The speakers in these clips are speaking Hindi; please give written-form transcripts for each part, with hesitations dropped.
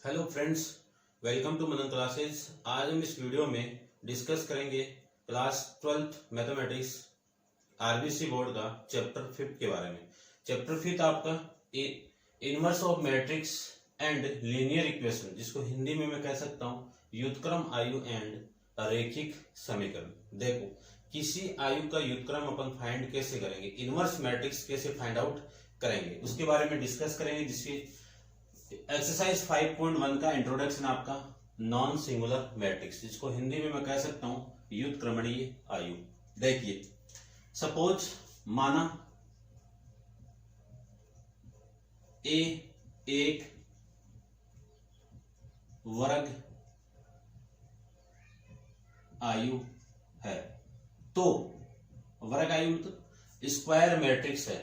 Hello friends, welcome to Manan classes. आज हम इस वीडियो में डिस्कस करेंगे class 12th mathematics RBC board का चैप्टर 5 के बारे में। चैप्टर 5 आपका inverse of matrix and linear equation, जिसको हिंदी में मैं कह सकता हूँ युत्क्रम आयु एंड रैखिक समीकरण। देखो, किसी आयु का युत्क्रम अपन फाइंड कैसे करेंगे, इनवर्स मैट्रिक्स कैसे फाइंड आउट करेंगे, उसके बारे में डिस्कस करेंगे। जिसकी एक्सरसाइज 5.1 का इंट्रोडक्शन आपका नॉन सिंगुलर मैट्रिक्स, जिसको हिंदी में मैं कह सकता हूं युत्क्रमणीय आयु। देखिए, सपोज माना ए एक वर्ग आयु है, तो वर्ग आयु मतलब स्क्वायर मैट्रिक्स है,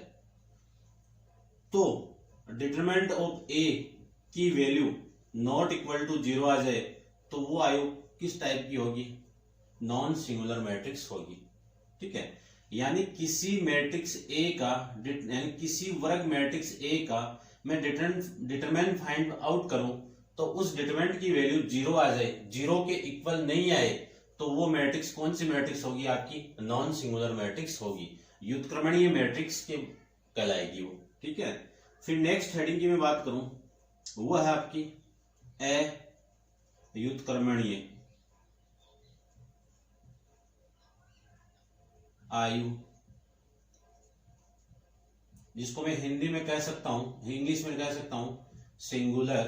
तो डिटरमिनेंट ऑफ ए की वैल्यू नॉट इक्वल टू 0 आ जाए तो वो आयु किस टाइप की होगी, नॉन सिंगुलर मैट्रिक्स होगी। ठीक है, यानी किसी मैट्रिक्स ए का यानी किसी वर्ग मैट्रिक्स ए का मैं डिटरमिनेंट फाइंड आउट करूं तो उस डिटरमिनेंट की वैल्यू 0 आ जाए, 0 के इक्वल नहीं आए तो वो मैट्रिक्स कौन सी मैट्रिक्स होगी, आपकी नॉन सिंगुलर मैट्रिक्स होगी, युत्क्रमणीय मैट्रिक्स के कहलाएगी वो। ठीक है, फिर नेक्स्ट हेडिंग की मैं बात करूं, वो है आपकी अयुत्क्रमणीय आयु, जिसको मैं हिंदी में कह सकता हूं, इंग्लिश में कह सकता हूं सिंगुलर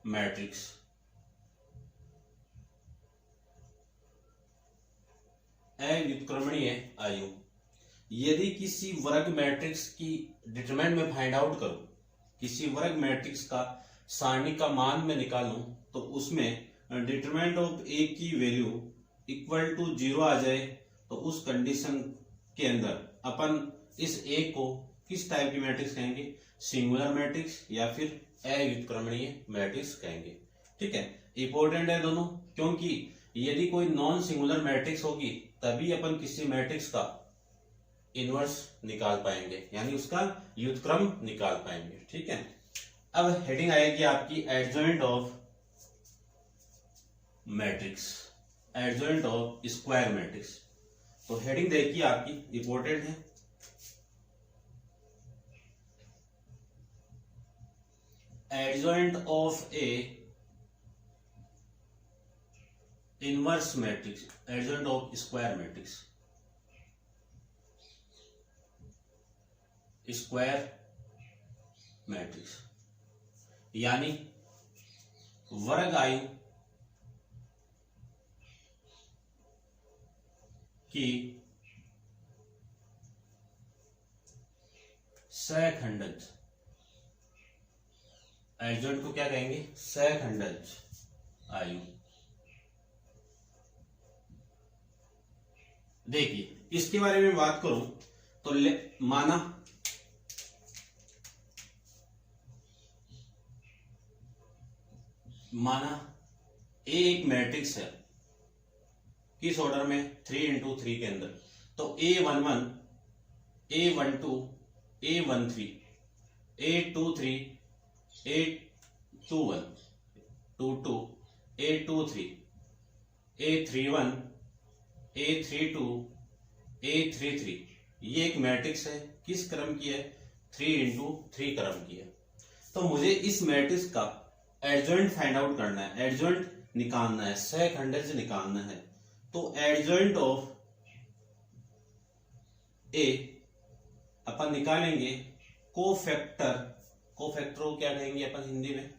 मैट्रिक्स। अयुत्क्रमणीय आयु, यदि किसी वर्ग मैट्रिक्स की डिटरमिनेंट में फाइंड आउट करूं, किसी वर्ग मैट्रिक्स का सारणी का मान में निकालूं तो उसमें डिटरमिनेंट ऑफ ए की वैल्यू इक्वल टू 0 आ जाए तो उस कंडीशन के अंदर अपन इस ए को किस टाइप की मैट्रिक्स कहेंगे, सिंगुलर मैट्रिक्स या फिर अयुत्क्रमणीय मैट्रिक्स कहेंगे। ठीक है, इंपॉर्टेंट है दोनों, क्योंकि यदि कोई नॉन सिंगुलर मैट्रिक्स होगी तभी अपन किसी मैट्रिक्स का इनवर्स निकाल पाएंगे, यानी उसका युत्क्रम निकाल पाएंगे। ठीक है, अब हेडिंग आएगी आपकी adjoint of matrix, adjoint of square matrix. तो हेडिंग देखिए आपकी इंपॉर्टेंट है, adjoint of A inverse matrix, adjoint of square matrix, square matrix यानी वर्ग आयु की सहखंडज, एडजॉइंट को क्या कहेंगे, सहखंडज आयु। देखिए, इसके बारे में बात करूं तो माना ए एक मैट्रिक्स है, किस ऑर्डर में, 3x3 के अंदर, तो A11, A12, A13, A23, A21, A22, A23, A31, A32, A33, ये एक मैट्रिक्स है, किस क्रम की है, 3x3 क्रम की है। तो मुझे इस मैट्रिक्स का एडजॉइंट फाइंड आउट करना है, एडजॉइंट निकालना है, सहखंडज निकालना है। तो एडजॉइंट ऑफ ए अपन निकालेंगे कोफैक्टर, कोफैक्टर को क्या कहेंगे अपन हिंदी में,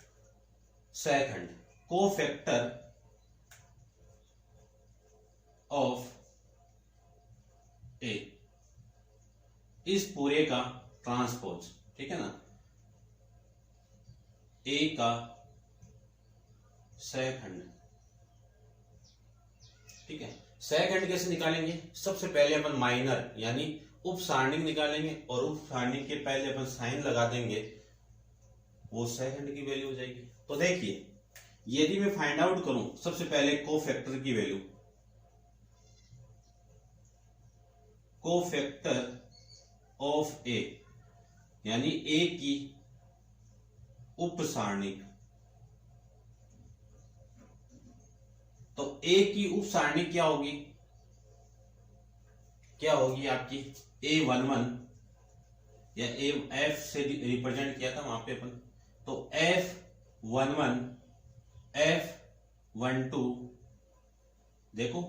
सहखंड, कोफैक्टर ऑफ ए, इस पूरे का ट्रांसपोज। ठीक है ना, ए का सहखंड। ठीक है, सहखंड कैसे निकालेंगे, सबसे पहले अपन माइनर यानी उप सारणी निकालेंगे और उप सारणी के पहले अपन साइन लगा देंगे, वो सहखंड की वैल्यू हो जाएगी। तो देखिए, यदि मैं फाइंड आउट करूं सबसे पहले कोफैक्टर की वैल्यू, कोफैक्टर ऑफ ए यानी ए की उप सारणिक। तो ए की उप सारणिक क्या होगी, क्या होगी आपकी A11 या एफ से रिप्रेजेंट किया था वहां पे अपन, तो F11 F12। देखो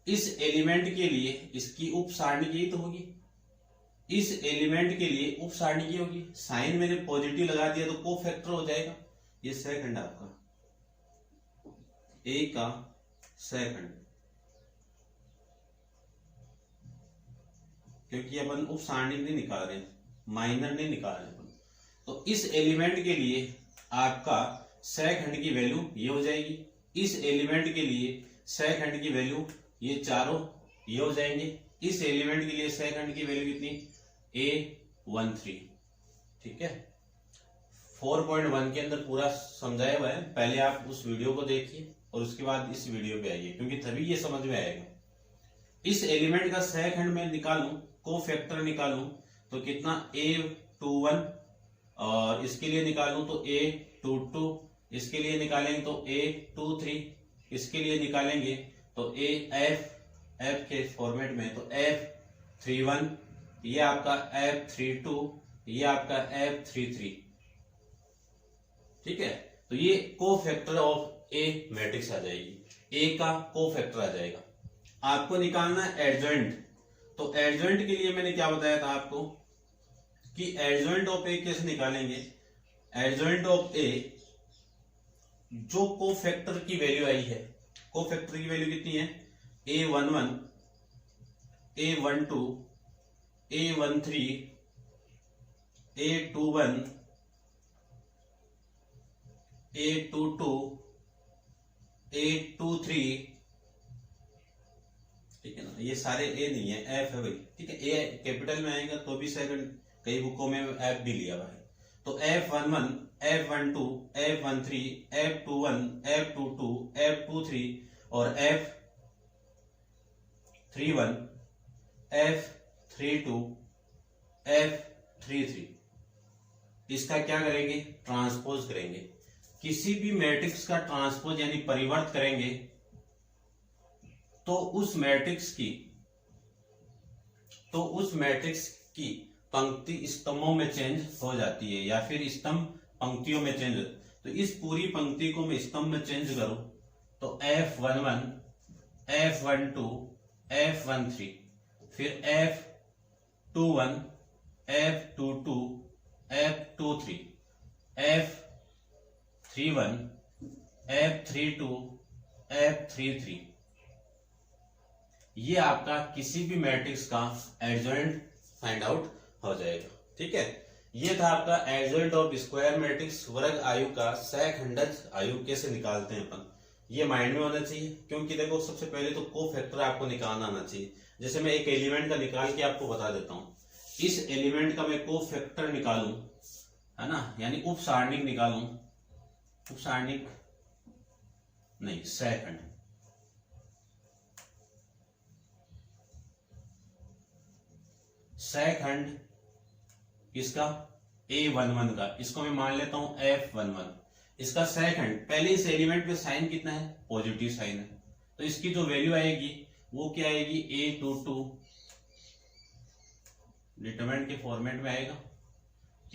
इस एलिमेंट के लिए इसकी उप सारणी यही तो होगी, इस एलिमेंट के लिए उप सारणी की होगी। साइन मैंने पॉजिटिव लगा दिया तो कोफैक्टर हो जाएगा। ये सेकंड आपका ए का सेकंड, क्योंकि अपन उप सारणी नहीं निकाल रहे, माइनर नहीं निकाल रहे अपन। तो इस एलिमेंट के लिए आपका सेकंड की वैल्यू ये हो जाएगी, इस एलिमेंट के लिए सेकंड की वैल्यू ये चारों ये हो जाएंगे। इस एलिमेंट के लिए सेकंड की वैल्यू कितनी A13। ठीक है, 4.1 के अंदर पूरा समझाया हुआ है, पहले आप उस वीडियो को देखिए और उसके बाद इस वीडियो पे आइए, क्योंकि तभी ये समझ में आएगा। इस एलिमेंट का सेकंड में निकालूं, कोफैक्टर निकालूं तो कितना A21, और इसके लिए निकालूं तो A22, इसके लिए निकालेंगे तो A23, इसके लिए निकालेंगे तो एफ के फॉर्मेट में तो F31, ये आपका F32, ये आपका F33। ठीक है, तो ये कोफैक्टर ऑफ ए मैट्रिक्स आ जाएगी, ए का कोफैक्टर आ जाएगा। आपको निकालना है एडजॉइंट, तो एडजॉइंट के लिए मैंने क्या बताया था आपको कि एडजॉइंट ऑफ ए कैसे निकालेंगे। एडजॉइंट ऑफ ए, जो कोफैक्टर की वैल्यू आई है, कोफैक्टर की वैल्यू कितनी है A11 A12 A13 A21 A22 A23। ठीक है ना, ये सारे ए नहीं है, एफ है भाई। ठीक है, ए कैपिटल में आएगा तो भी सेकंड, कई बुकों में एफ भी लिया हुआ है। तो F11 F12 F13 F21 F22 F23 और F31 F32 F33। इसका क्या करेंगे, ट्रांसपोज करेंगे। किसी भी मैट्रिक्स का ट्रांसपोज यानी परिवर्त करेंगे तो उस मैट्रिक्स की पंक्ति स्तंभों में चेंज हो जाती है, या फिर स्तंभ पंक्तियों में चेंज। तो इस पूरी पंक्ति को मैं स्तंभ में चेंज करूं तो F11 F12 F13, फिर F21 F22 F23 F31 F32 F33। ये आपका किसी भी मैट्रिक्स का एडजॉइंट फाइंड आउट हो जाएगा। ठीक है, ये था आपका एडजॉइंट ऑफ स्क्वायर मैट्रिक्स। वर्ग आयु का सहखंडज आयु कैसे निकालते हैं अपन, ये माइंड में होना चाहिए। क्योंकि देखो सबसे पहले तो कोफैक्टर आपको निकालना आना चाहिए। जैसे मैं एक एलिमेंट का निकाल के आपको बता देता हूं, इस एलिमेंट का मैं कोफैक्टर निकालूं, है ना, यानी उप सारणिक निकालूं, उप सारणिक नहीं सहखंड, सहखंड इसका A11 का, इसको मैं मान लेता हूं F11। इसका सहखंड, पहले इस एलिमेंट पे साइन कितना है, पॉजिटिव साइन है, तो इसकी जो वैल्यू आएगी वो क्या आएगी A22, डिटरमिनेंट के फॉर्मेट में आएगा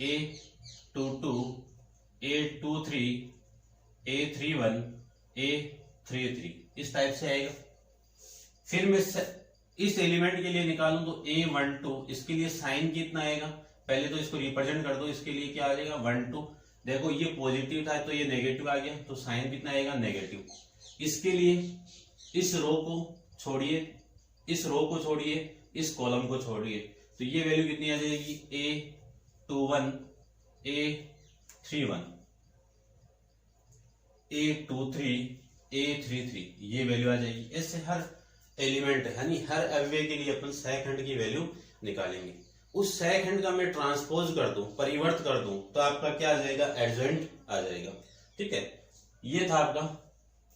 A22 A23 A31 A33, इस टाइप से आएगा। फिर मैं इस एलिमेंट के लिए निकालूं तो A12, इसके लिए साइन कितना आएगा, पहले तो इसको रिप्रेजेंट कर दो, इसके लिए क्या आ जाएगा 12। देखो ये पॉजिटिव था तो ये नेगेटिव आ गया, तो साइन कितना आएगा नेगेटिव। इसके लिए इस रो को छोड़िए, इस रो को छोड़िए, इस कॉलम को छोड़िए, तो ये वैल्यू कितनी आ जाएगी A21 A31 A23 A33, ये वैल्यू आ जाएगी। ऐसे हर एलिमेंट यानी हर अवयव के लिए अपन सहखंड की वैल्यू निकालेंगे। उस सहखंड का मैं ट्रांसपोज कर दूं, परिवर्त कर दूं, तो आपका क्या आ जाएगा, एडजॉइंट आ जाएगा। ठीक है, ये था आपका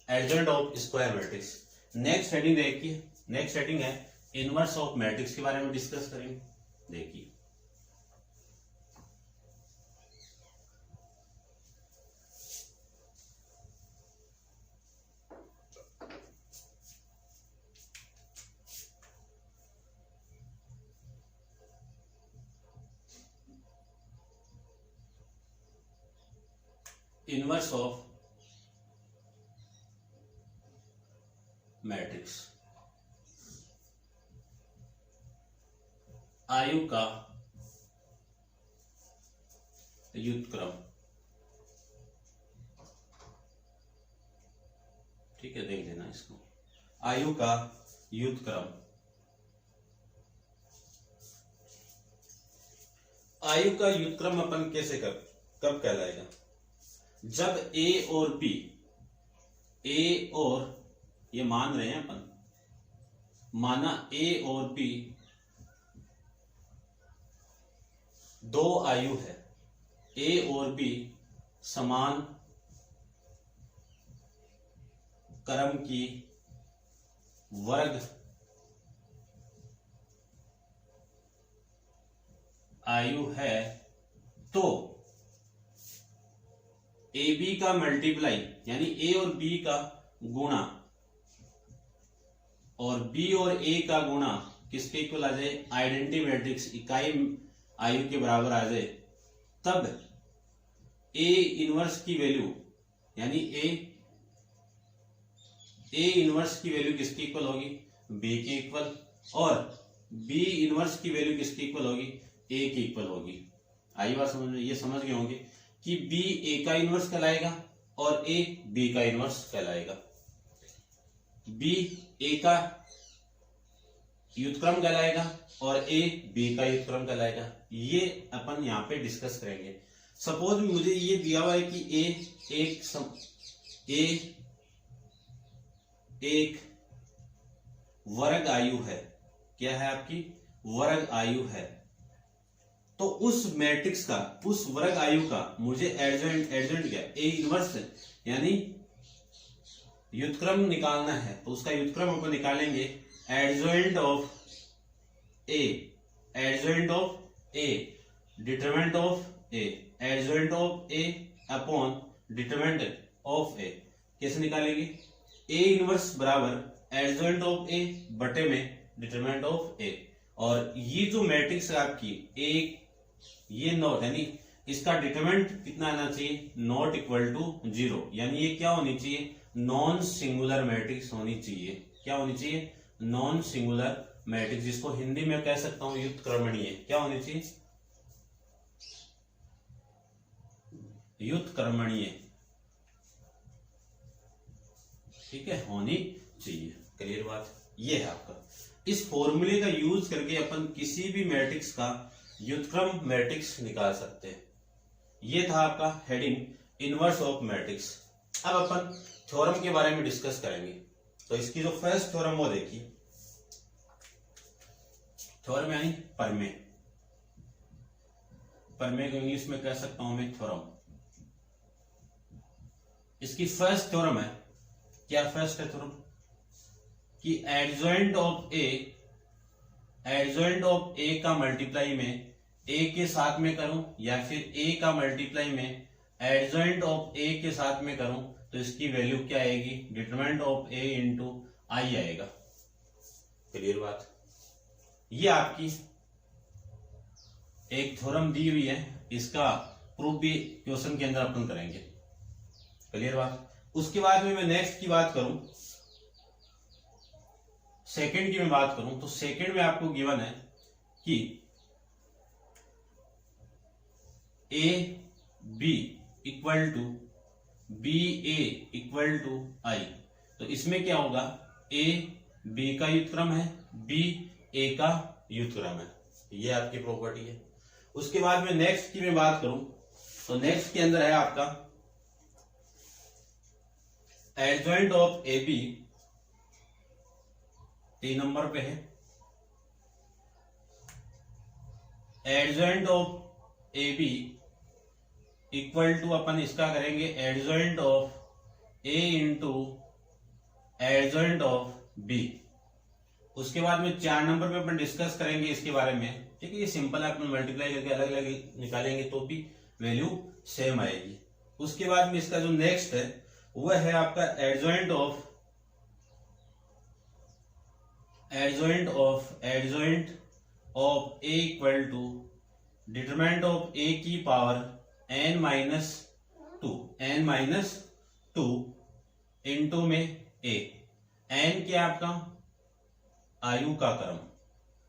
adjoint of square matrix. Next heading देखिए, नेक्स्ट हेडिंग है इनवर्स ऑफ मैट्रिक्स के बारे में डिस्कस करेंगे। देखिए इनवर्स ऑफ मैट्रिक्स, आयु का व्युत्क्रम। ठीक है, देख लेना इसको, आयु का व्युत्क्रम। आयु का व्युत्क्रम अपन कैसे कब कहलाएगा? जब ए और बी, ए और, ये मान रहे हैं अपन, माना ए और बी दो आयु है, ए और बी समान क्रम की वर्ग आयु है, तो ए बी का मल्टीप्लाई यानी ए और बी का गुणा और बी और ए का गुणा किसके इक्वल आ जाए? आइडेंटिटी मैट्रिक्स इकाई आयु के बराबर आ जाए, तब ए इनवर्स की वैल्यू यानी ए इनवर्स की वैल्यू किसकी इक्वल होगी? बी के इक्वल, और बी इनवर्स की वैल्यू किसकी इक्वल होगी? ए की इक्वल होगी। आई बात समझ में? ये समझ गए होंगे कि बी ए का इनवर्स कहलाएगा और ए बी का इनवर्स कहलाएगा। बी ए का व्युत्क्रम कहलाएगा और ए बी का व्युत्क्रम कहलाएगा। ये अपन यहाँ पे डिस्कस करेंगे। सपोज मुझे ये दिया हुआ है कि एक वर्ग आयु है। क्या है आपकी? वर्ग आयु है। तो उस मैट्रिक्स का, उस वर्ग आयु का मुझे एडजॉइंट क्या, ए इनवर्स यानी व्युत्क्रम निकालना है। तो उसका व्युत्क्रम अपन निकालेंगे adjoint of A, determinant of A, adjoint of A upon determinant of A. कैसे निकालेंगे? ए इनवर्स बराबर एडजॉइंट ऑफ ए बटे में डिटरमिनेंट ऑफ ए। और ये जो मैट्रिक्स है आपकी एक, ये नॉट यानी इसका डिटरमिनेंट कितना आना चाहिए? नॉट इक्वल टू 0, यानी ये क्या होनी चाहिए? नॉन सिंगुलर मैट्रिक्स होनी चाहिए। क्या होनी चाहिए? नॉन सिंगुलर मैट्रिक्स, जिसको हिंदी में कह सकता हूं व्युत्क्रमणीय। क्या होनी चाहिए? व्युत्क्रमणीय। ठीक है, होनी चाहिए। क्लियर बात? ये है आपका। इस फॉर्मूले का यूज करके अपन किसी भी मैट्रिक्स का व्युत्क्रम मैट्रिक्स निकाल सकते हैं। ये था आपका हेडिंग इनवर्स ऑफ मैट्रिक्स। अब अपन थ्योरम के बारे में डिस्कस करेंगे। तो इसकी जो फर्स्ट थ्योरम वो देखिए, थ्योरम यानी प्रमेय। प्रमेय को इंग्लिश में कह सकता हूं मैं थ्योरम। इसकी फर्स्ट थ्योरम है, क्या फर्स्ट है थ्योरम? कि एडजॉइंट ऑफ ए का मल्टीप्लाई में ए के साथ में करूं या फिर ए का मल्टीप्लाई में एडजॉइंट ऑफ ए के साथ में करूं, तो इसकी वैल्यू क्या आएगी? डिटरमिनेंट ऑफ ए इंटू आई आएगा। क्लियर बात? ये आपकी एक थ्योरम दी हुई है, इसका प्रूफ भी क्वेश्चन के अंदर अपन करेंगे। क्लियर बात? उसके बाद में मैं नेक्स्ट की बात करूं, सेकंड की मैं बात करूं, तो सेकंड में आपको गिवन है कि A B equal to B A equal to I. तो इसमें क्या होगा? ए बी का व्युत्क्रम है, बी ए का व्युत्क्रम है। ये आपकी प्रॉपर्टी है। उसके बाद में नेक्स्ट की मैं बात करूं, तो नेक्स्ट के अंदर है आपका adjoint of A B, 3 number पे है। Adjoint of A B equal to अपन इसका करेंगे adjoint of A into adjoint of B. उसके बाद में 4 नंबर पे अपन डिस्कस करेंगे इसके बारे में। ठीक है, ये सिंपल है, अपन मल्टीप्लाई करके अलग अलग निकालेंगे तो भी वैल्यू सेम आएगी। उसके बाद में इसका जो नेक्स्ट है वह है आपका adjoint of A equal to determinant of A की power n-2 2, n minus 2 into में a, n क्या आपका आयु का क्रम,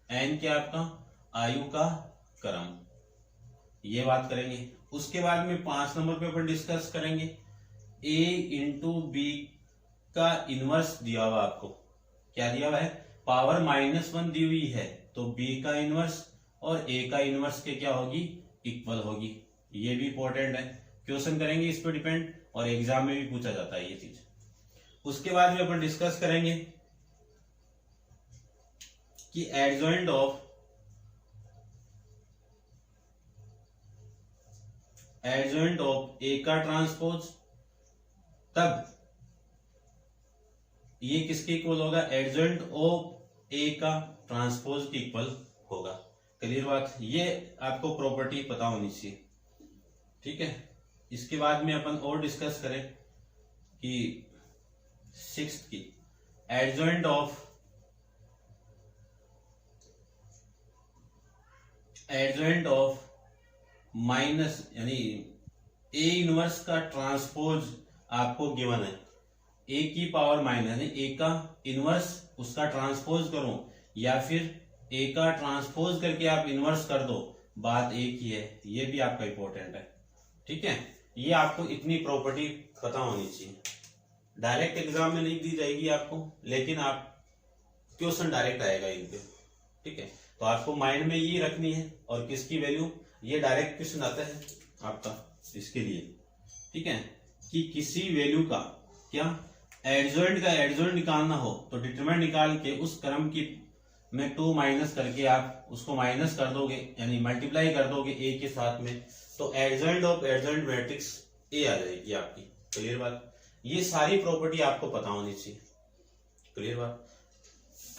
n क्या आपका आयु का क्रम, ये बात करेंगे। उसके बाद में 5 नंबर पे अपन डिस्कस करेंगे a इंटू बी का इनवर्स दिया हुआ, आपको क्या दिया हुआ है, पावर -1 दी हुई है, तो b का इनवर्स और a का इनवर्स के क्या होगी, इक्वल होगी। ये भी इंपॉर्टेंट है, क्वेश्चन करेंगे इस पे डिपेंड, और एग्जाम में भी पूछा जाता है ये चीज। उसके बाद में अपन डिस्कस करेंगे कि एडजॉइंट ऑफ ए का ट्रांसपोज, तब ये किसके इक्वल होगा, एडजॉइंट ऑफ ए का ट्रांसपोज के इक्वल होगा। क्लियर बात, ये आपको प्रॉपर्टी पता होनी चाहिए, ठीक है। इसके बाद में अपन और डिस्कस करें कि 6th की एडजॉइंट ऑफ माइनस यानी ए इनवर्स का ट्रांसपोज आपको गिवन है, ए की पावर माइनस यानी ए का इनवर्स उसका ट्रांसपोज करो, या फिर ए का ट्रांसपोज करके आप इनवर्स कर दो, बात एक ही है। ये भी आपका इंपॉर्टेंट है, ठीक है। ये आपको इतनी प्रॉपर्टी पता होनी चाहिए, डायरेक्ट एग्जाम में नहीं दी जाएगी आपको, लेकिन आप क्वेश्चन डायरेक्ट आएगा इन पे, ठीक है। तो आपको माइंड में ये रखनी है, और किसकी वैल्यू, ये डायरेक्ट क्वेश्चन आता है आपका इसके लिए, ठीक है, कि किसी वैल्यू का क्या एडजॉइंट का एडजॉइंट निकालना हो तो डिटरमिनेंट निकाल के उस क्रम की में 2 माइनस करके आप उसको माइनस कर दोगे, यानी मल्टीप्लाई कर दोगे ए के साथ में, तो adjoint of adjoint matrix A आ जाएगी आपकी। क्लियर बात, ये सारी प्रॉपर्टी आपको पता होनी चाहिए। क्लियर बात।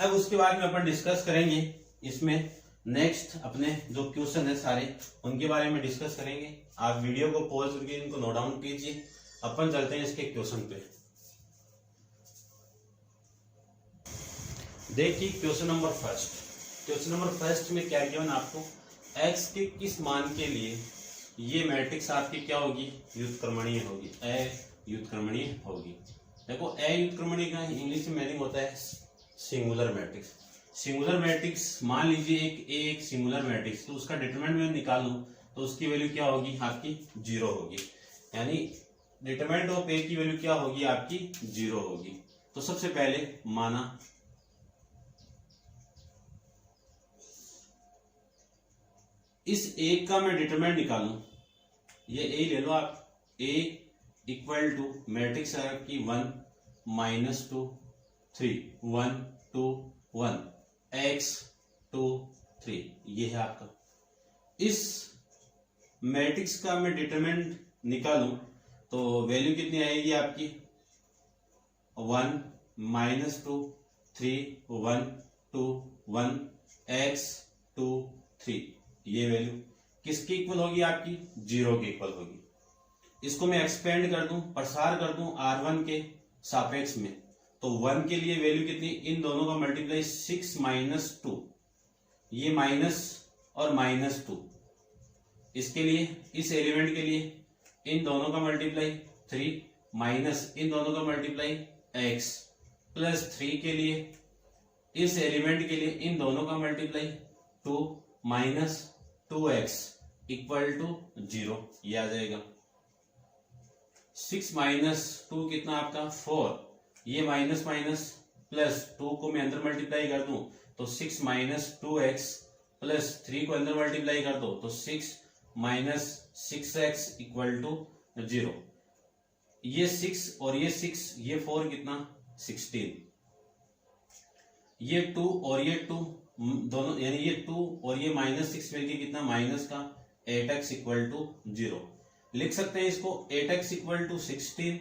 अब उसके बाद में अपन डिस्कस करेंगे इसमें नेक्स्ट अपने जो क्वेश्चन है सारे उनके बारे में डिस्कस करेंगे। आप वीडियो को पॉज करके इनको नोट डाउन कीजिए, अपन चलते हैं इसके क्वेश्चन पे। देखिए क्वेश्चन नंबर फर्स्ट में क्या गिवन आपको, x के किस मान के लिए ये मैट्रिक्स आपकी क्या होगी, व्युत्क्रमणीय होगी, अव्युत्क्रमणीय होगी। देखो अव्युत्क्रमणीय का इंग्लिश में मीनिंग होता है सिंगुलर मैट्रिक्स। सिंगुलर मैट्रिक्स मान लीजिए एक सिंगुलर मैट्रिक्स, तो उसका डिटरमिनेंट में निकालूं तो उसकी वैल्यू क्या होगी आपकी 0 होगी, यानी डिटरमिनेंट ऑफ ए की वैल्यू क्या होगी आपकी 0 होगी। तो सबसे पहले माना इस एक का मैं डिटरमिनेंट निकालूं, ये ए ले लो आप, ए इक्वल टू मैट्रिक्स है आपकी 1 -2 3 1 2 1 x 2 3, ये है आपका। इस मैट्रिक्स का मैं डिटरमिनेंट निकालूं तो वैल्यू कितनी आएगी आपकी 1 -2 3 1 2 1 x 2 3, ये वैल्यू किसकी इक्वल होगी आपकी 0 के इक्वल होगी। इसको मैं एक्सपेंड कर दूं, प्रसार कर दूं R1 के सापेक्ष में, तो 1 के लिए वैल्यू कितनी, इन दोनों का मल्टीप्लाई 6 - 2, ये माइनस और -2, इसके लिए इस एलिमेंट के लिए इन दोनों का मल्टीप्लाई 3 माइनस इन दोनों का मल्टीप्लाई x प्लस 3 के लिए इस एलिमेंट के लिए इन दोनों का multiply 2 minus 2x equal to 0, ये आ जाएगा। 6 - 2 कितना आपका 4, ये माइनस माइनस प्लस 2 को मैं अंदर मल्टीप्लाई कर दूं तो 6 - 2x प्लस 3 को अंदर मल्टीप्लाई कर दो तो 6 - 6x इक्वल टू 0। ये 6 और ये 6 ये 4 कितना 16, ये 2 और ये 2 दोनों यानी ये 2 और ये -6 मिलके कितना माइनस का 8x इक्वल टू 0। लिख सकते हैं इसको 8x equal to 16,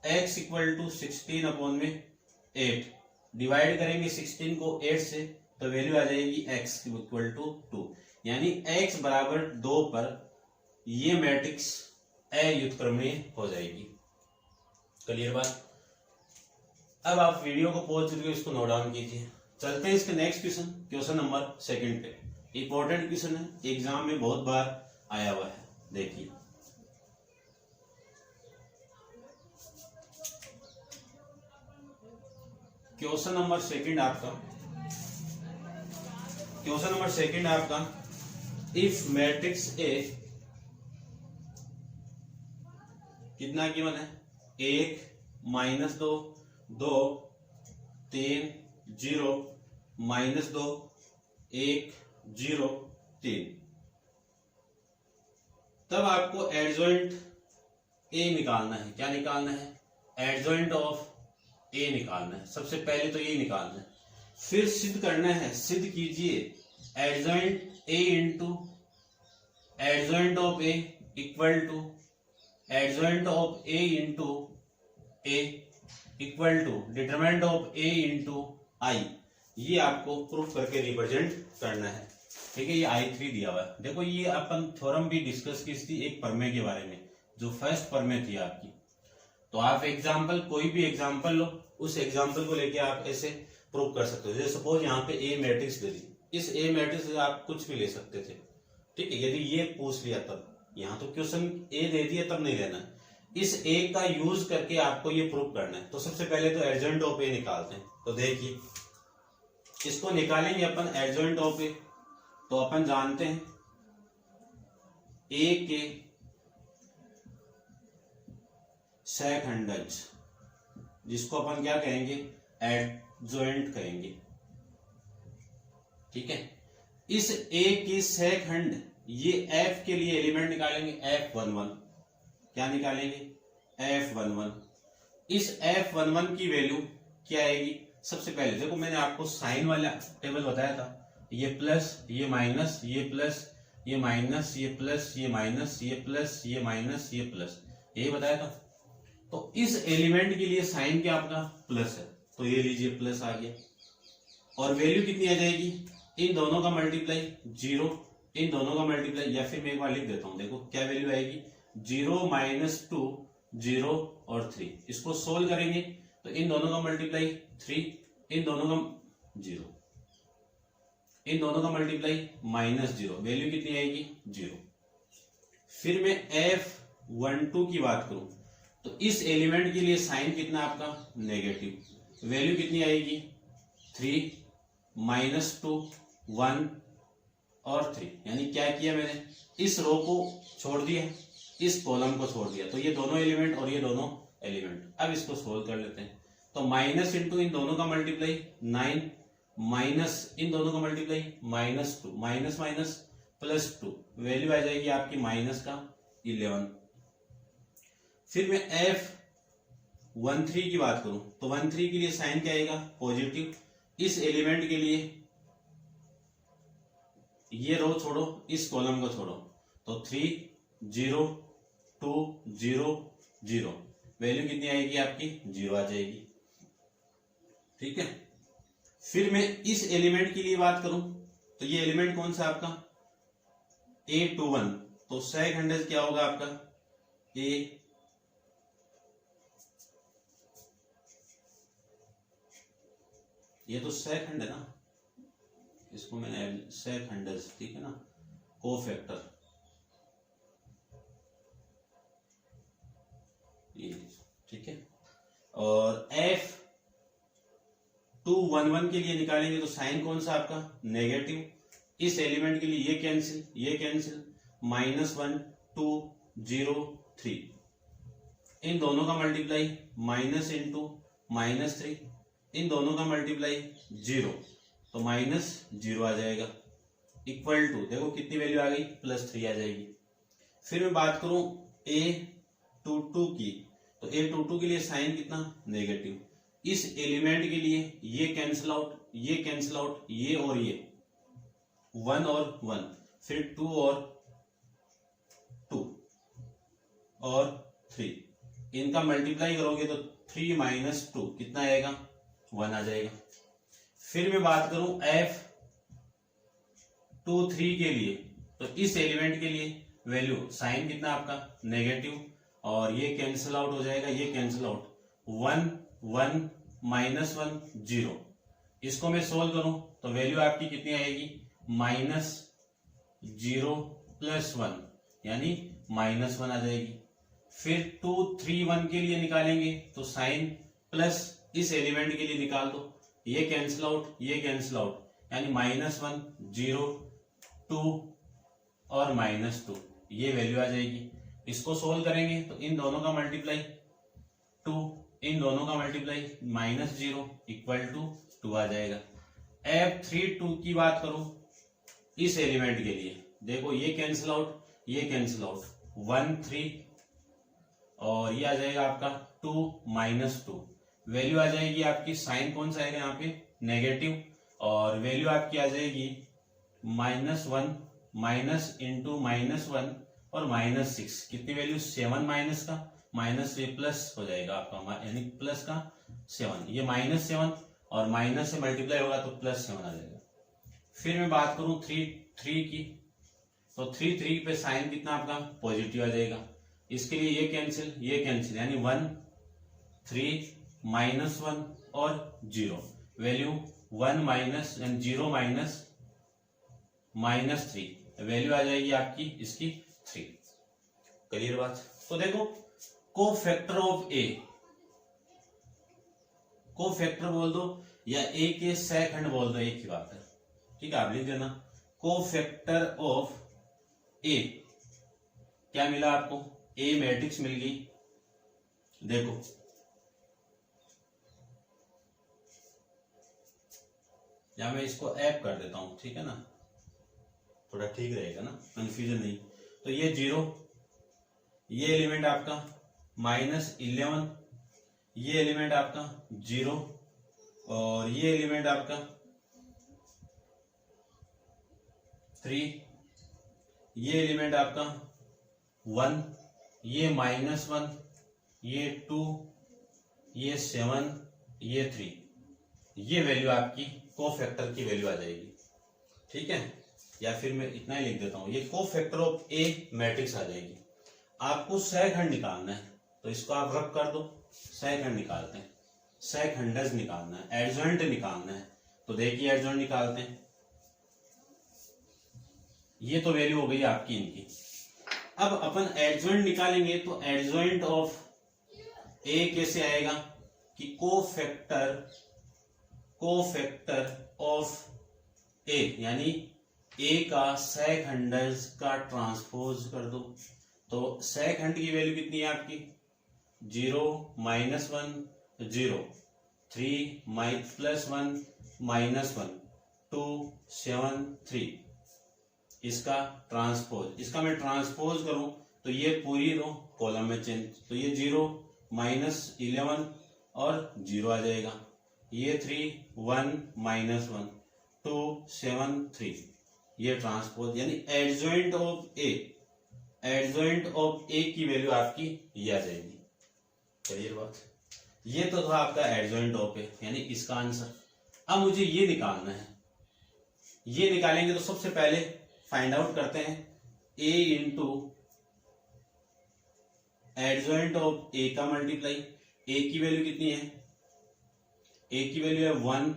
x equal to 16 upon में 8, डिवाइड करेंगे 16 को 8 से तो वैल्यू आ जाएगी x इक्वल टू 2, यानी x बराबर 2 पर ये मैट्रिक्स अव्युत्क्रमणीय हो जाएगी। क्लियर बात। अब आप वीडियो को पॉज करके इसको नोट डाउन कीजिए। चलते हैं इसके नेक्स्ट क्वेश्चन नंबर 2 पे। इंपॉर्टेंट क्वेश्चन है, एग्जाम में बहुत बार आया हुआ है। देखिए क्वेश्चन नंबर सेकंड आपका इफ मैट्रिक्स ए कितना गिवन है, 1 -2 2 3 0 -2 1 0 3, तब आपको एडजॉइंट ए निकालना है। क्या निकालना है? एडजॉइंट ऑफ ए निकालना है। सबसे पहले तो ये निकालना है, फिर सिद्ध करना है। सिद्ध कीजिए adjoint A into adjoint of A equal to adjoint of A into A equal to determinant of A into I. ये आपको प्रूफ करके रिप्रेजेंट करना है। ठीक है, ये I3 दिया हुआ है। देखो ये अपन थ्योरम भी डिस्कस की थी एक प्रमेय के बारे में, जो फर्स्ट प्रमेय थी आपकी। तो आप एग्जाम्पल, कोई भी एग्जाम्पल लो, उस एग्जाम्पल को लेके आप ऐसे प्रूव कर सकते हो। जैसे सपोज यहाँ पे ए मैट्रिक्स दे दी, इस ए मैट्रिक्स से आप कुछ भी ले सकते थे। ठीक है, यदि ये पूछ लिया तब, यहाँ तो क्वेश्चन ए दे दिया तब नहीं लेना है। इस ए का यूज करके आपको ये प्रूव करना है। तो सबसे पहले तो एडजॉइंट ऑफ ए निकालते हैं। तो देखिए इसको निकालेंगे अपन एडजॉइंट ऑफ ए। तो अपन जानते हैं ए के सेकंडज, जिसको अपन क्या कहेंगे, एडजॉइंट कहेंगे। ठीक है, इस ए की सेकंड, ये एफ के लिए एलिमेंट निकालेंगे F11। क्या निकालेंगे? F11। इस F11 की वैल्यू क्या आएगी? सबसे पहले देखो मैंने आपको साइन वाला टेबल बताया था, ये प्लस ये माइनस ये प्लस ये माइनस ये प्लस ये माइनस ये प्लस ये माइनस ये प्लस, ये बताया था। तो इस एलिमेंट के लिए साइन क्या आपका प्लस है, तो ये लीजिए प्लस आ गया। और वैल्यू कितनी आ जाएगी? इन दोनों का मल्टीप्लाई 0, इन दोनों का मल्टीप्लाई, या फिर मैं एक बार लिख देता हूं। देखो क्या वैल्यू आएगी, 0 -2 0 और 3। इसको सोल्व करेंगे तो इन दोनों का मल्टीप्लाई 3, इन दोनों का 0, इन दोनों का मल्टीप्लाई -0, वैल्यू कितनी आएगी 0। फिर मैं F12 की बात करूं तो इस एलिमेंट के लिए साइन कितना आपका नेगेटिव, वैल्यू कितनी आएगी 3 -2 1 और 3। यानी क्या किया मैंने, इस रो को छोड़ दिया, इस कॉलम को छोड़ दिया। तो ये दोनों एलिमेंट और ये दोनों एलिमेंट। अब इसको सोल्व कर लेते हैं। तो माइनस इंटू इन दोनों का मल्टीप्लाई 9, माइनस इन दोनों का मल्टीप्लाई -2, माइनस माइनस +2, वैल्यू आ जाएगी आपकी माइनस का 11। फिर मैं F13 की बात करूं तो 13 के लिए साइन क्या आएगा पॉजिटिव। इस एलिमेंट के लिए ये रो छोड़ो, इस कॉलम को छोड़ो, तो 3 0 2 0 0, वैल्यू कितनी आएगी आपकी 0 आ जाएगी। ठीक है, फिर मैं इस एलिमेंट के लिए बात करूं तो ये एलिमेंट कौन सा आपका A21, तो सेकंड क्या होगा आपका A, ये तो सेकंड है ना, इसको मैंने सेकंड, ठीक है ना, कोफैक्टर ये, ठीक है। और F211 के लिए निकालेंगे तो साइन कौन सा आपका नेगेटिव। इस एलिमेंट के लिए ये कैंसिल, ये कैंसिल, -1 2 0 3, इन दोनों का मल्टीप्लाई माइनस इंटू -3, इन दोनों का मल्टीप्लाई 0, तो -0 आ जाएगा, इक्वल टू, देखो कितनी वैल्यू आ गई +3 आ जाएगी। फिर मैं बात करूं A22 की, तो A22 के लिए साइन कितना नेगेटिव। इस एलिमेंट के लिए ये कैंसिल आउट, ये कैंसिल आउट, ये और ये 1 और 1, फिर 2 और 2 और 3, इनका मल्टीप्लाई करोगे तो 3 - 2 कितना आएगा 1 आ जाएगा। फिर मैं बात करूं F23 के लिए, तो इस एलिमेंट के लिए वैल्यू साइन कितना आपका नेगेटिव, और ये कैंसिल आउट हो जाएगा, ये कैंसिल आउट, 1 1 -1 0। इसको मैं सोल्व करूं तो वैल्यू आपकी कितनी आएगी -0 + 1, यानी -1 आ जाएगी। फिर 2 3 1 के लिए निकालेंगे तो साइन इस एलिमेंट के लिए निकाल दो, ये कैंसिल आउट, ये कैंसिल आउट, यानी -1 0 2 और -2, ये वैल्यू आ जाएगी। इसको सोल्व करेंगे तो इन दोनों का मल्टीप्लाई 2, इन दोनों का मल्टीप्लाई -0 इक्वल टू 2 आ जाएगा। अब 3 2 की बात करूं इस एलिमेंट के लिए, देखो ये कैंसिल आउट, ये कैंसिल आउट, 1 3 और ये आ जाएगा आपका 2 -2, वैल्यू आ जाएगी आपकी, साइन कौन सा आएगा यहाँ पे नेगेटिव, और वैल्यू आपकी आ जाएगी -1 माइनस इंटू -1 और -6, कितनी वैल्यू 7 माइनस का माइनस से प्लस हो जाएगा आपका, यानी प्लस का 7, ये -7 और माइनस से मल्टीप्लाई होगा तो +7 आ जाएगा। फिर मैं बात करूं 3 की, तो 3 पे साइन कितना आपका पॉजिटिव आ जाएगा, इसके लिए ये कैंसिल, यानी 1 3 -1 और 0, वैल्यू 1 माइनस 0 माइनस 3, वैल्यू आ जाएगी आपकी इसकी 3। क्लियर बात। तो देखो कोफैक्टर ऑफ ए, कोफैक्टर बोल दो या ए के सहखंड बोल दो, एक ही बात है, ठीक है, आप लिख देना कोफैक्टर ऑफ ए। क्या मिला आपको, ए मैट्रिक्स मिल गई। देखो या मैं इसको ऐप कर देता हूं, ठीक है ना, थोड़ा ठीक रहेगा ना, कंफ्यूजन नहीं। तो ये 0, ये एलिमेंट आपका -11, ये एलिमेंट आपका 0 और ये एलिमेंट आपका 3, ये एलिमेंट आपका 1, ये -1, ये 2, ये 7, ये 3, ये वैल्यू आपकी कोफैक्टर की वैल्यू आ जाएगी, ठीक है। या फिर मैं इतना ही लिख देता हूं, ये कोफैक्टर ऑफ ए मैट्रिक्स आ जाएगी। आपको सहखंड निकालना है तो इसको आप रब कर दो, सहखंड निकालते हैं, सहखंडज निकालना है, एडजॉइंट निकालना है, तो देखिए एडजॉइंट निकालते हैं। ये तो वैल्यू हो गई आपकी इनकी। अब अपन एडजॉइंट निकालेंगे तो एडजॉइंट ऑफ ए कैसे आएगा कि कोफैक्टर ऑफ ए, यानी ए का सहखंडज का ट्रांसपोज कर दो, तो सहखंड की वैल्यू कितनी है आपकी 0 -1 0 3 +1 -1 2 7 3, इसका ट्रांसपोज, इसका मैं ट्रांसपोज करूं तो ये पूरी रो कॉलम में चेंज, तो ये 0 -11 और 0 आ जाएगा, ये 3 1 -1 2 7 3, ये ट्रांसपोज, यानी adjoint of A, adjoint of A की वैल्यू आपकी ये आ जाएगी। क्लियर बात। ये तो था आपका एडजॉइंट ऑफ ए, यानी इसका आंसर। अब मुझे ये निकालना है, ये निकालेंगे तो सबसे पहले फाइंड आउट करते हैं ए इंटू एडजॉइंट ऑफ ए का मल्टीप्लाई। ए की वैल्यू कितनी है, ए की वैल्यू है 1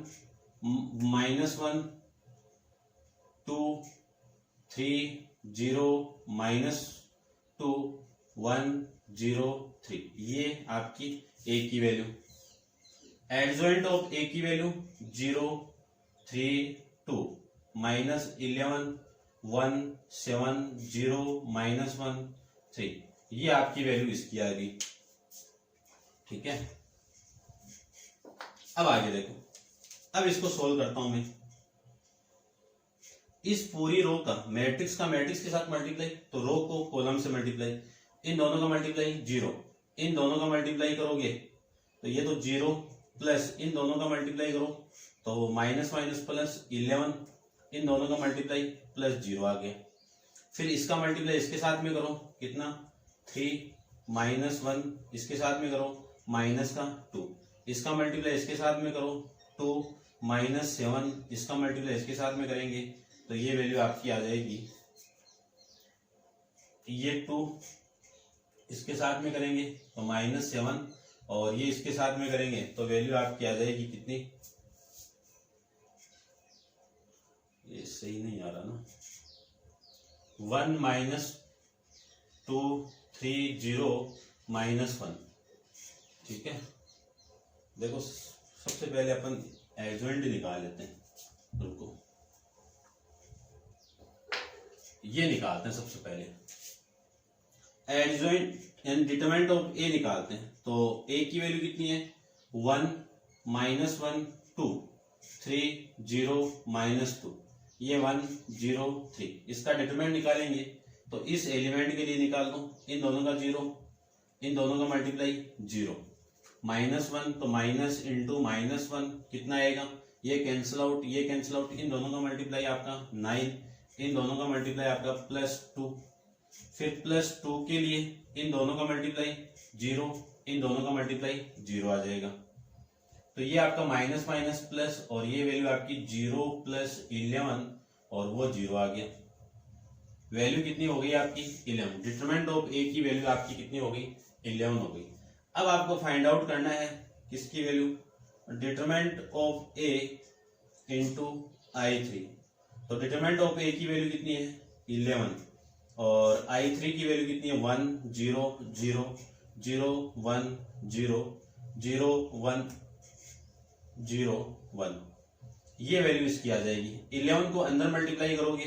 -1 2 3 0 -2 1 0 3, ये आपकी ए की वैल्यू। एडजॉइंट ऑफ ए की वैल्यू 0 3 2 -11 1 7 0 -1 3, ये आपकी वैल्यू इसकी आ गई, ठीक है। अब आगे देखो, अब इसको सोल्व करता हूं मैं। इस पूरी रो का मैट्रिक्स के साथ मल्टीप्लाई, तो रो को कॉलम से मल्टीप्लाई, इन दोनों का मल्टीप्लाई 0, इन दोनों का मल्टीप्लाई करोगे तो ये तो 0 प्लस इन दोनों का मल्टीप्लाई करो तो माइनस प्लस 11, इन दोनों का मल्टीप्लाई प्लस 0 आ गया। फिर इसका मल्टीप्लाई इसके साथ में करो, कितना 3 -1, इसके साथ में करो -2, इसका मल्टीप्लाई इसके साथ में करो 2 -7, इसका मल्टीप्लाई इसके साथ में करेंगे तो ये वैल्यू आपकी आ जाएगी, ये 2 इसके साथ में करेंगे तो -7 और ये इसके साथ में करेंगे तो वैल्यू आपकी आ जाएगी कितनी, ये सही नहीं आ रहा ना, 1 -2 3 0 -1, ठीक है। देखो सबसे पहले अपन एडजॉइंट निकाल लेते हैं, रुको ये निकालते हैं सबसे पहले एडजॉइंट एंड डिटरमिनेंट ऑफ ए निकालते हैं। तो ए की वैल्यू कितनी है 1 -1 2 3 0 -2, ये 1 0 3, इसका डिटरमिनेंट निकालेंगे तो इस एलिमेंट के लिए निकाल दो, इन दोनों का 0, इन दोनों का मल्टीप्लाई 0, -1 तो माइनस इंटू -1 कितना आएगा, ये कैंसिल आउट, ये कैंसिल आउट, इन दोनों का मल्टीप्लाई आपका 9, इन दोनों का मल्टीप्लाई आपका +2, फिर +2 के लिए इन दोनों का मल्टीप्लाई 0, इन दोनों का मल्टीप्लाई 0 आ जाएगा। तो ये आपका माइनस माइनस प्लस और ये वैल्यू आपकी 0 + 11 और वो 0 आ गया। वैल्यू कितनी हो गई आपकी 11। डिटरमिनेंट ऑफ ए की वैल्यू आपकी कितनी हो गई 11 हो गई। अब आपको फाइंड आउट करना है किसकी value, determinant of A into I3। तो डिटरमिनेंट ऑफ ए की वैल्यू कितनी है 11 और I3 की वैल्यू कितनी है 1 0 0 0 1 0 0 1 0 1, ये वैल्यू इसकी आ जाएगी। 11 को अंदर मल्टीप्लाई करोगे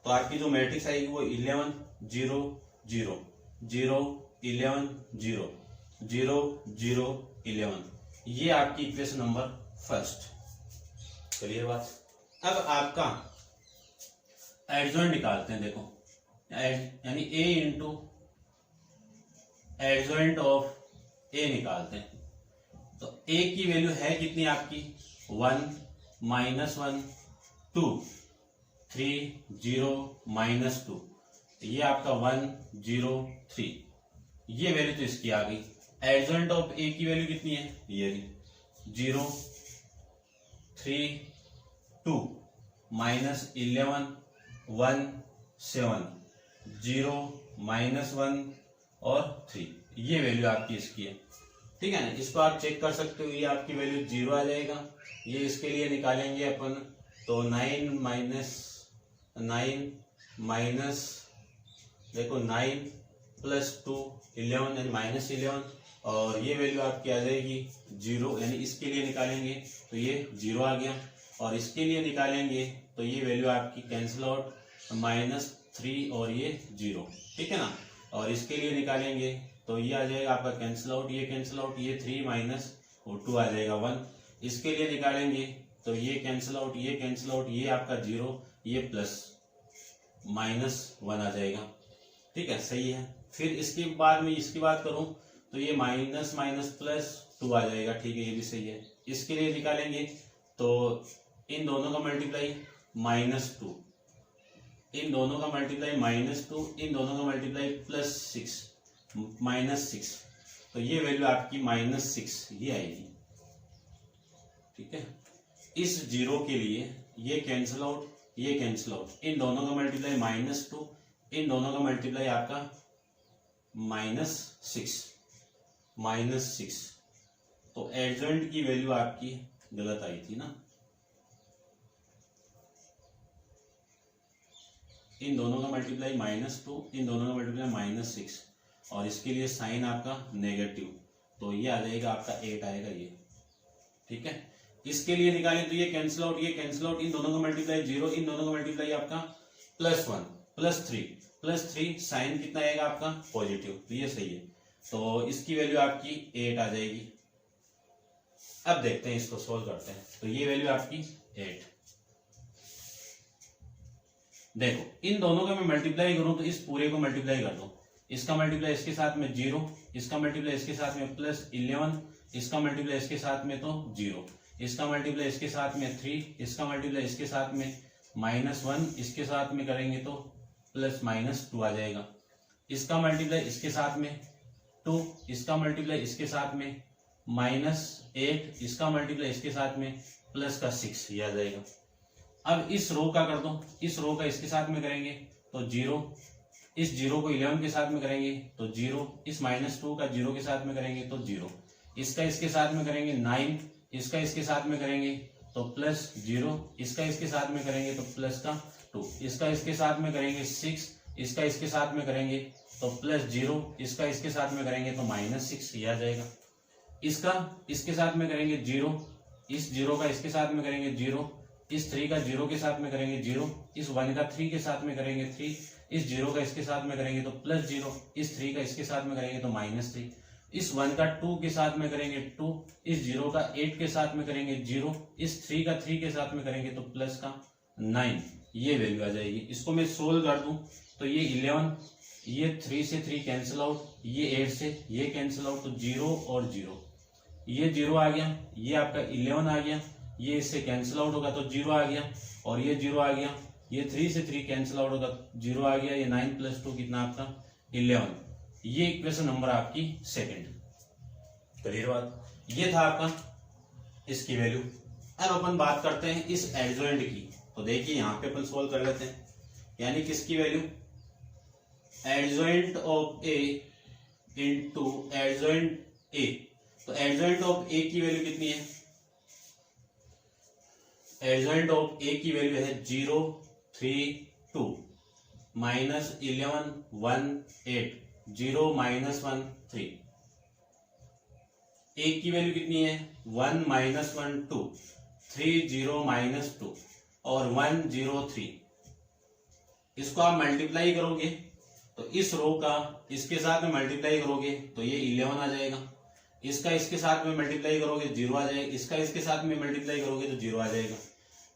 तो आपकी जो मैट्रिक्स आएगी वो 11 0 0 0 11 0 0 0 11, ये आपकी इक्वेशन नंबर फर्स्ट। क्लियर बात। अब आपका एडजॉइंट निकालते हैं, देखो यानी ए इंटू एडजॉइंट ऑफ ए निकालते हैं। तो ए की वैल्यू है कितनी आपकी 1 -1 2 3 0 -2, ये आपका 1 0 3, ये वैल्यू तो इसकी आ गई। एडजॉइंट ऑफ ए की वैल्यू कितनी है, ये 0 3 2 -11 1 7 0 -1 और 3, ये वैल्यू आपकी इसकी है। ठीक है ना, इसको आप चेक कर सकते हो, ये आपकी वैल्यू 0 आ जाएगा। ये इसके लिए निकालेंगे अपन तो 9 देखो 9 + 2 11 यानी -11 और ये वैल्यू आपकी आ जाएगी 0, यानी इसके लिए निकालेंगे तो ये 0 आ गया और इसके लिए निकालेंगे तो ये वैल्यू आपकी कैंसिल आउट -3 और ये 0। ठीक है ना, और इसके लिए निकालेंगे तो ये आ जाएगा आपका कैंसिल आउट, ये कैंसिल आउट, ये 3 - 2 आ जाएगा 1। इसके लिए निकालेंगे तो ये कैंसिल आउट, ये कैंसिल आउट, ये आपका 0, ये प्लस -1 आ जाएगा। ठीक है, सही है। फिर इसके बाद में इसकी बात करूं तो ये -2 आ जाएगा। ठीक है, ये भी सही है। इसके लिए निकालेंगे तो इन दोनों का मल्टीप्लाई -2, इन दोनों का मल्टीप्लाई -2, इन दोनों का मल्टीप्लाई +6 तो ये वैल्यू आपकी -6 ये आएगी। ठीक है, इस 0 के लिए ये कैंसिल आउट, ये कैंसिल आउट, इन दोनों का मल्टीप्लाई -2, इन दोनों का मल्टीप्लाई आपका -6 तो एडजॉइंट की वैल्यू आपकी गलत आई थी ना, इन दोनों का मल्टीप्लाई -2, इन दोनों का मल्टीप्लाई -6 और इसके लिए साइन आपका नेगेटिव, तो ये आ जाएगा आपका 8 आएगा ये। ठीक है, इसके लिए निकालें तो ये कैंसिल आउट, ये कैंसिल आउट, इन दोनों का मल्टीप्लाई 0, इन दोनों का मल्टीप्लाई आपका +1 +3 साइन कितना आएगा आपका पॉजिटिव, तो ये सही है। तो इसकी वैल्यू आपकी 8 आ जाएगी। अब देखते हैं, इसको सोल्व करते हैं। तो ये वैल्यू आपकी 8, देखो इन दोनों का मैं मल्टीप्लाई करूं तो इस पूरे को मल्टीप्लाई कर दो, इसका मल्टीप्लाई इसके साथ में 0, इसका मल्टीप्लाई इसके साथ में +11, इसका मल्टीप्लाई इसके साथ में तो 0, इसका मल्टीप्लाई इसके साथ में 3, इसका मल्टीप्लाई इसके साथ में -1, इसके साथ में करेंगे तो +2 आ जाएगा। इसका मल्टीप्लाई इसके साथ में 2, इसका मल्टीप्लाई इसके साथ में -8, इसका मल्टीप्लाई इसके साथ में +6 ये आ जाएगा। अब इस रो का कर दो, इस रो का इसके साथ में करेंगे तो 0, इस 0 को 11 के साथ में करेंगे तो 0, इस -2 का 0 के साथ में करेंगे तो 0, इसका इसके साथ में करेंगे 9, इसका इसके साथ में करेंगे तो +0, इसका इसके साथ में करेंगे तो +2, इसका इसके साथ में करेंगे 6, इसका इसके साथ में करेंगे तो +0, इसका इसके साथ में करेंगे तो -6 ये आ जाएगा। इसका इसके साथ में करेंगे 0, इस 0 का इसके साथ में करेंगे 0, इस 3 का 0 के साथ में करेंगे 0, इस 1 का 3 के साथ में करेंगे 3, इस 0 का इसके साथ में करेंगे तो +0, इस 3 का इसके साथ में करेंगे तो -3, इस 1 का 2 के साथ में करेंगे 2, इस 0 का 8 के साथ में करेंगे 0, इस 3 का 3 के साथ में करेंगे तो +9, ये वैल्यू आ जाएगी। इसको मैं सोल्व कर दूं तो ये 11, ये 3 से 3 कैंसिल आउट, ये 8 से ये कैंसिल आउट, तो 0 और 0, ये 0 आ गया, ये आपका 11 आ गया, ये इससे कैंसिल आउट होगा तो 0 आ गया, और ये 0 आ गया, ये 3 से 3 कैंसिल आउट होगा 0 आ गया, ये 9 + 2 कितना आपका 11। ये इक्वेशन नंबर आपकी सेकंड। क्लियर बात? ये था आपका इसकी वैल्यू। अब अपन बात करते हैं इस एडजॉइंट की। तो देखिए यहां पे अपन सोल्व कर लेते हैं, यानी किसकी value, adjoint of A into adjoint A. तो एडजॉइंट ऑफ ए की वैल्यू कितनी है, एडजॉइंट ऑफ ए की वैल्यू है 0, 3, 2 -11, 1, 8, 0, -1, 3। ए की वैल्यू कितनी है 1, -1, 2, 3, 0, -2 और 1, 0, 3। इसको आप मल्टीप्लाई करोगे तो इस रो का इसके साथ में मल्टीप्लाई करोगे तो ये 11 आ जाएगा, इसका इसके साथ में मल्टीप्लाई करोगे 0 आ जाएगा, इसका इसके साथ में मल्टीप्लाई करोगे तो 0 आ जाएगा,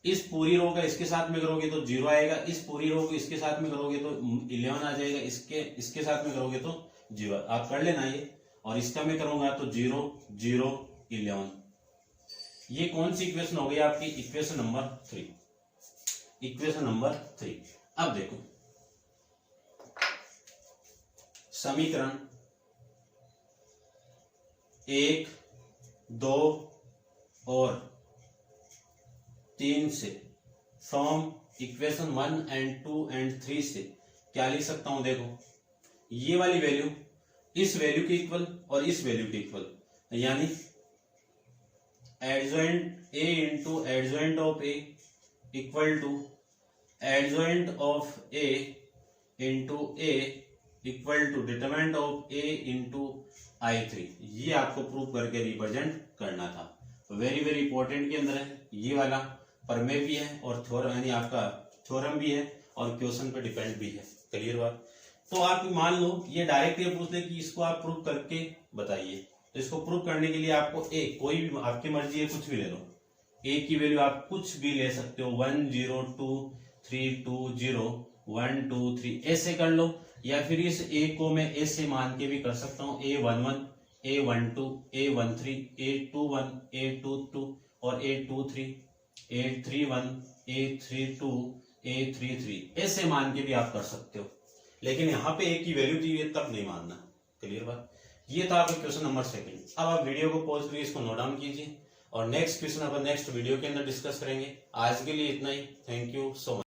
इस पूरी रो का इसके साथ में करोगे तो 0 आएगा, इस पूरी रो को इसके साथ में करोगे तो 11 आ जाएगा, इसके साथ में करोगे तो 0। आप कर लेना ये, और इसका मैं करूंगा तो 0, 0, 11। ये कौन सी इक्वेशन हो गई आपकी, इक्वेशन नंबर 3, इक्वेशन नंबर 3। अब देखो समीकरण 1, 2 और 3 से, फ्रॉम इक्वेशन 1 and 2 and 3 से क्या लिख सकता हूं, देखो ये वाली वैल्यू इस वैल्यू के इक्वल और इस वैल्यू के इक्वल, यानी adjoint A into adjoint of A equal to adjoint of A into A equal to determinant of A into I3। ये आपको प्रूव करके रिप्रेजेंट करना था। वेरी वेरी इंपॉर्टेंट के अंदर है ये वाला, प्रमेय भी है और थ्योरम यानी आपका थ्योरम भी है और क्वेश्चन पे डिपेंड भी है। क्लियर बात? तो आप मान लो ये डायरेक्ट ये पूछ ले कि इसको आप प्रूव करके बताइए, तो इसको प्रूव करने के लिए आपको ए कोई भी आपकी मर्जी है कुछ भी ले लो, ए की वैल्यू आप कुछ भी ले सकते हो, 1, 0, 2, 3, 2, 0, 1, 2, 3 ऐसे कर लो, या फिर इस ए को मैं ऐसे मान के भी कर सकता हूँ, A11, A12, A13, A21, A22 और A23, A31, A32, A33 ऐसे मान के भी आप कर सकते हो, लेकिन यहाँ पे ए की वैल्यू दी है तब नहीं मानना। क्लियर बात? ये था आपका क्वेश्चन नंबर सेकंड। अब आप वीडियो को पॉज करके इसको नोट डाउन कीजिए और नेक्स्ट क्वेश्चन अपन नेक्स्ट वीडियो के अंदर डिस्कस करेंगे। आज के लिए इतना ही। Thank you so much.